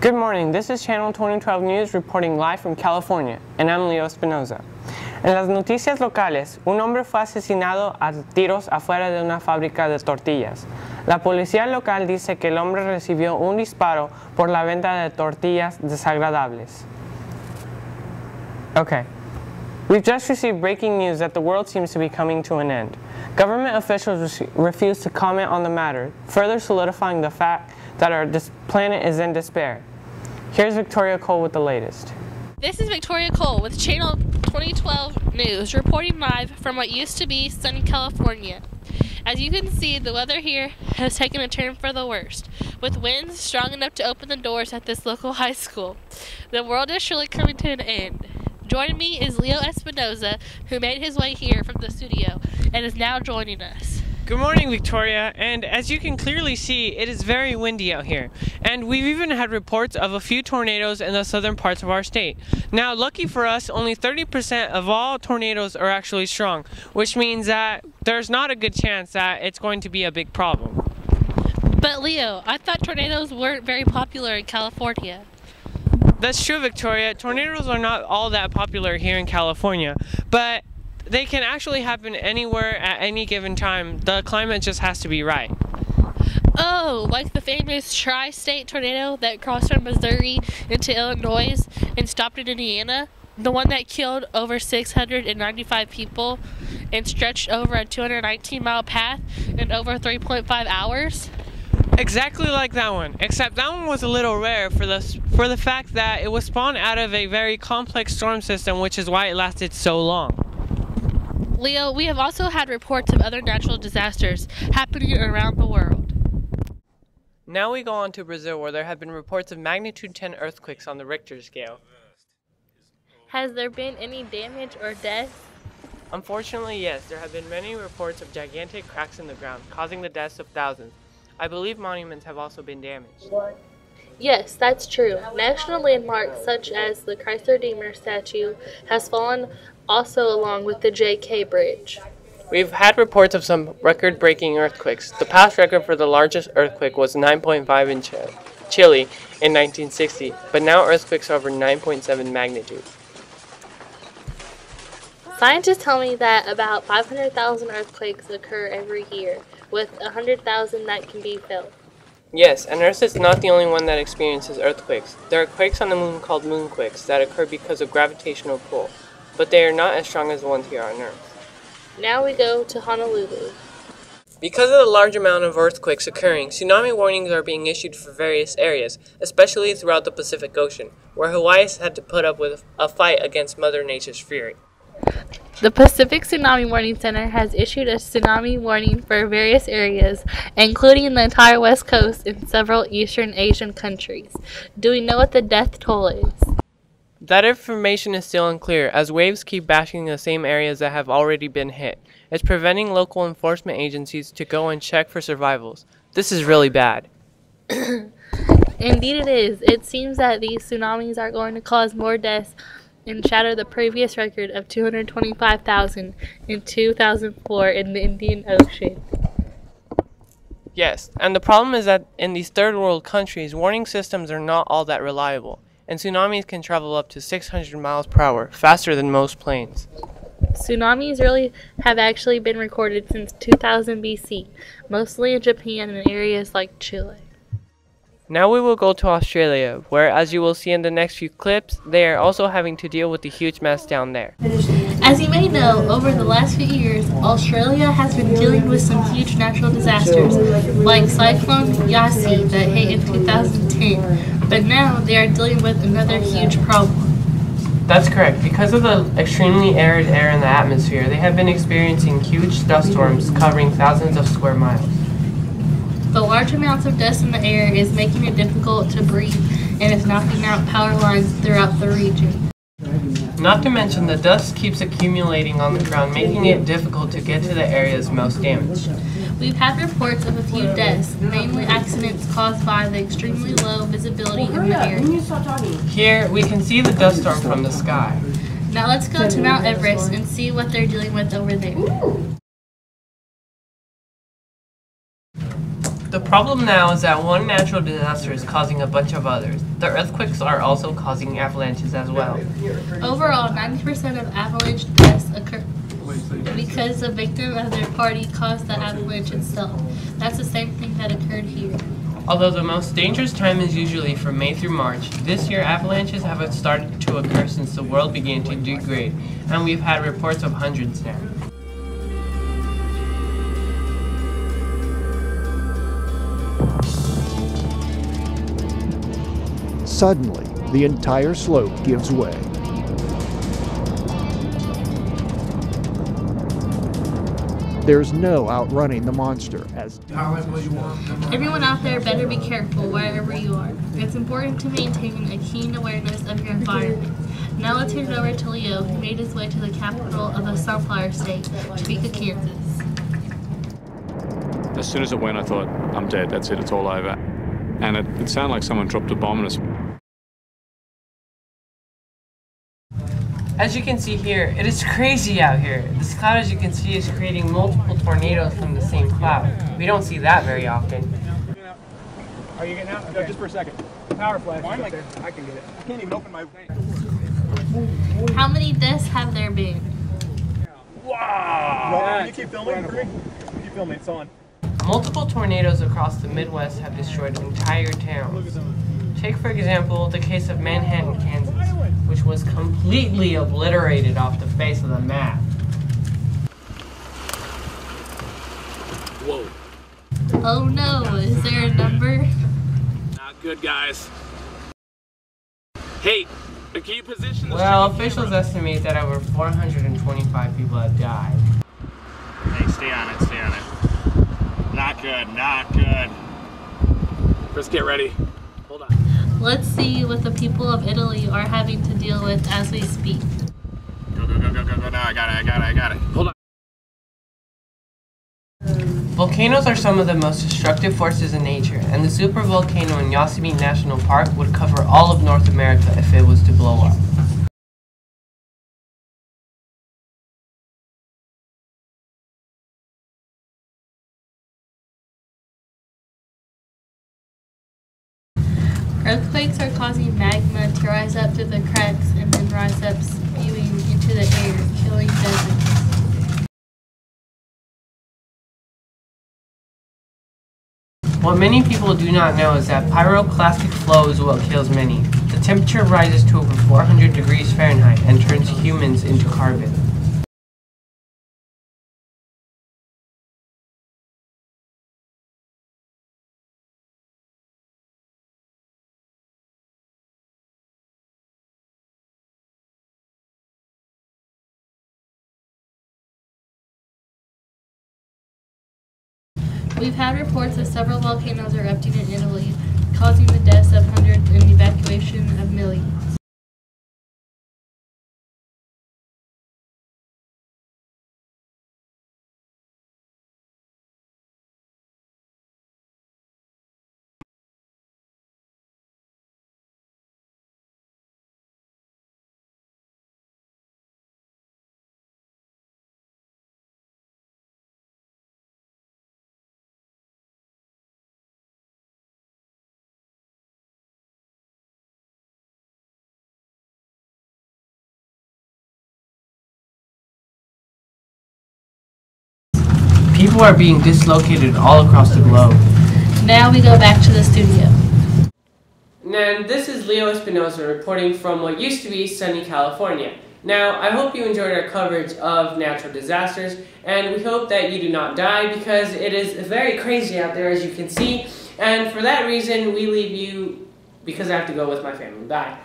Good morning, this is Channel 2012 News reporting live from California, and I'm Leo Espinoza. En las noticias locales, un hombre fue asesinado a tiros afuera de una fábrica de tortillas. La policía local dice que el hombre recibió un disparo por la venta de tortillas desagradables. Okay. We've just received breaking news that the world seems to be coming to an end. Government officials refuse to comment on the matter, further solidifying the fact that our planet is in despair. Here's Victoria Cole with the latest. This is Victoria Cole with Channel 2012 News, reporting live from what used to be sunny California. As you can see, the weather here has taken a turn for the worst, with winds strong enough to open the doors at this local high school. The world is surely coming to an end. Joining me is Leo Espinoza, who made his way here from the studio and is now joining us. Good morning, Victoria, and as you can clearly see, it is very windy out here, and we've even had reports of a few tornadoes in the southern parts of our state. Now, lucky for us, only 30% of all tornadoes are actually strong, which means that there's not a good chance that it's going to be a big problem. But Leo, I thought tornadoes weren't very popular in California. That's true, Victoria. Tornadoes are not all that popular here in California, but they can actually happen anywhere at any given time. The climate just has to be right. Oh, like the famous tri-state tornado that crossed from Missouri into Illinois and stopped in Indiana? The one that killed over 695 people and stretched over a 219-mile path in over 3.5 hours? Exactly like that one, except that one was a little rare for the fact that it was spawned out of a very complex storm system, which is why it lasted so long. Leo, we have also had reports of other natural disasters happening around the world. Now we go on to Brazil, where there have been reports of magnitude 10 earthquakes on the Richter scale. Has there been any damage or deaths? Unfortunately, yes, there have been many reports of gigantic cracks in the ground, causing the deaths of thousands. I believe monuments have also been damaged. Yes, that's true. National landmarks such as the Christ the Redeemer statue has fallen, also along with the JK Bridge. We've had reports of some record-breaking earthquakes. The past record for the largest earthquake was 9.5 in Chile in 1960, but now earthquakes are over 9.7 magnitude. Scientists tell me that about 500,000 earthquakes occur every year, with 100,000 that can be felt. Yes, and Earth is not the only one that experiences earthquakes. There are quakes on the moon called moonquakes that occur because of gravitational pull, but they are not as strong as the ones here on Earth. Now we go to Honolulu. Because of the large amount of earthquakes occurring, tsunami warnings are being issued for various areas, especially throughout the Pacific Ocean, where Hawaii has had to put up with a fight against Mother Nature's fury. The Pacific Tsunami Warning Center has issued a tsunami warning for various areas, including the entire West Coast and several Eastern Asian countries. Do we know what the death toll is? That information is still unclear, as waves keep bashing the same areas that have already been hit. It's preventing local enforcement agencies to go and check for survivals. This is really bad. Indeed it is. It seems that these tsunamis are going to cause more deaths and shatter the previous record of 225,000 in 2004 in the Indian Ocean. Yes, and the problem is that in these third world countries, warning systems are not all that reliable, and tsunamis can travel up to 600 miles per hour, faster than most planes. Tsunamis really have actually been recorded since 2000 BC, mostly in Japan and areas like Chile. Now we will go to Australia, where, as you will see in the next few clips, they are also having to deal with the huge mess down there. As you may know, over the last few years, Australia has been dealing with some huge natural disasters, like Cyclone Yasi that hit in 2010, but now they are dealing with another huge problem. That's correct. Because of the extremely arid air in the atmosphere, they have been experiencing huge dust storms covering thousands of square miles. The large amounts of dust in the air is making it difficult to breathe and is knocking out power lines throughout the region. Not to mention, the dust keeps accumulating on the ground, making it difficult to get to the areas most damaged. We've had reports of a few deaths, mainly accidents caused by the extremely low visibility in the area. Here, we can see the dust storm from the sky. Now let's go to Mount Everest and see what they're dealing with over there. The problem now is that one natural disaster is causing a bunch of others. The earthquakes are also causing avalanches as well. Overall, 90% of avalanche deaths occur because the victim of their party caused the avalanche itself. That's the same thing that occurred here. Although the most dangerous time is usually from May through March, this year avalanches have started to occur since the world began to degrade, and we've had reports of hundreds now. Suddenly, the entire slope gives way. There's no outrunning the monster as Everyone out there better be careful wherever you are. It's important to maintain a keen awareness of your environment. Now let's turn it over to Leo, who made his way to the capital of the Sunflower State, Topeka, Kansas. As soon as it went, I thought, I'm dead, that's it, it's all over. And it sounded like someone dropped a bomb on us. As you can see here, it is crazy out here. This cloud, as you can see, is creating multiple tornadoes from the same cloud. We don't see that very often. Are you getting out? Okay. No, just for a second. Power flash. I can get it. I can't even open my... How many deaths have there been? Wow! Well, you keep filming for me? Keep filming, it's on. Multiple tornadoes across the Midwest have destroyed entire towns. Take, for example, the case of Manhattan, Kansas, which was completely obliterated off the face of the map. Whoa. Oh no, is there a number? Not good, guys. Hey, can you position the Well, officials estimate that over 425 people have died. Hey, stay on it, stay on it. Not good, not good. Let's get ready. Hold on. Let's see what the people of Italy are having to deal with as we speak. Go, go, go, go, go, go. No, I got it. Hold on. Volcanoes are some of the most destructive forces in nature, and the supervolcano in Yosemite National Park would cover all of North America if it was to blow up. Earthquakes are causing magma to rise up through the cracks and then rise up spewing into the air, killing dozens. What many people do not know is that pyroclastic flow is what kills many. The temperature rises to over 400 degrees Fahrenheit and turns humans into carbon. We've had reports of several volcanoes erupting in Italy, causing the deaths of hundreds and the evacuation of millions. People are being dislocated all across the globe. Now we go back to the studio. And this is Leo Espinoza reporting from what used to be sunny California. Now, I hope you enjoyed our coverage of natural disasters, and we hope that you do not die because it is very crazy out there, as you can see. And for that reason, we leave you because I have to go with my family. Bye.